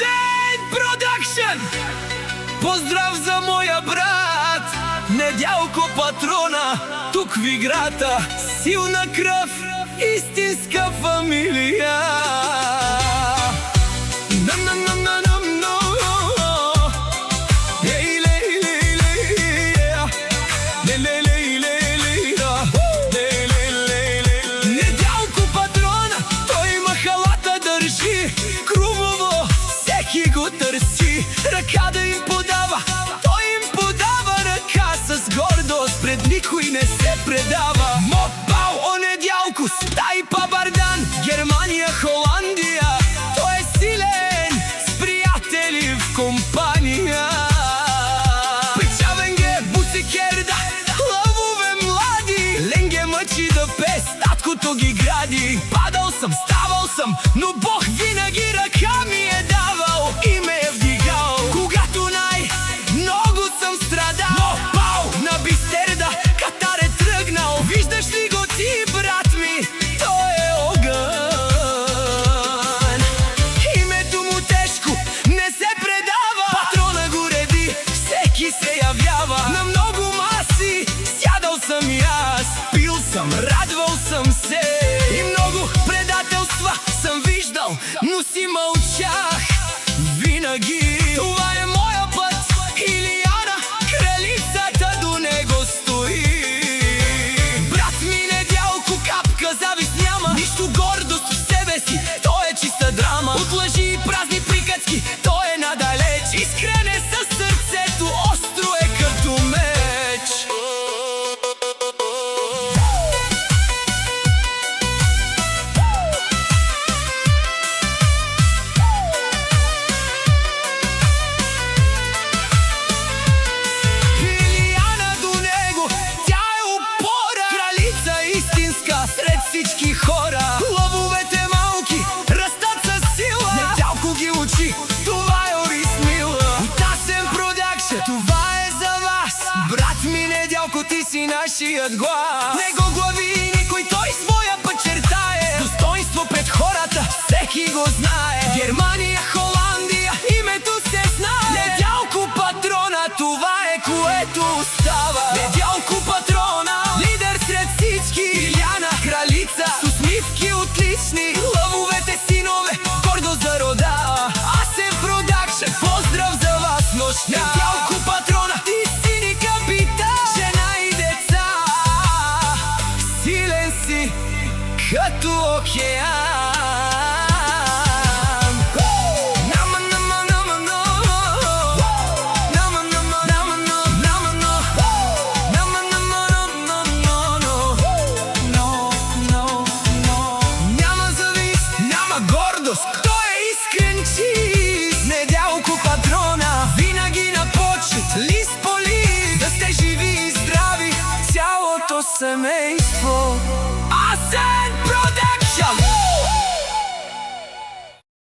Асен Продакшн! Поздрав за моя брат Недялко Патрона, тук в играта. Силна кръв, истинска фамилия. Недялко Патрона, той махалата държи. Крумово всеки го търси. Ръка да им подава, той им подава ръка с гордост, пред никой не се предава. Мопал о Недялко, стай Пабардан, Германия, Холандия. Той е силен, с приятели в компания. Печавен ге, буцикерда, лъвове млади. Ленге мъчи да пес, таткото ги гради. Падал съм, ставал съм, но Бог винаги ръка ми е давал и ме е вдигал. Когато най-много съм страдал, Мопал на Бистерда, Катар е тръгнал. Виждаш ли го ти, брат ми? Той е огън. Името му тежко не се предава. Патрона го реди, всеки се явява. На много маси сядал съм и аз. Пил съм, радвал съм се и много предателства съм виждал, но си мълчах винаги. Това е моя път, Илияна, кралицата до него стои. Брат ми Недялко, капка завист няма, нищо гордост в себе си, той е чиста драма. От лъжи и празни приказки той е надалеч. Искрен е със сърцето, остро е като меч. Илияна до него, тя е опора, кралица истинска сред всички хора. Лъвовете малки растат със сила, Недялко ги учи, това е Орисмила. От Асен Продакшн, това е за вас. Брат ми Недялко, ти си нашият глас. Него глави никой, той своя път чертае. Достоинство пред хората, всеки го знае. Германия, Холандия, името се знае. Недялко Патрона, това е което остава. Недялко Патрона, лидер сред всички. Илияна, кралица, с усмивки отлични. Лъвовете синове, гордо за рода. Асен Продакшн, поздрав за вас нощта. Недялко Патрона, ти си ни капитан. Жена и деца, силен си като океан. Няма завист, няма гордост, той е искрен чист. Недялко Патрона, винаги на почет, лист по лист. Да сте живи и здрави, цялото семейство. Асен!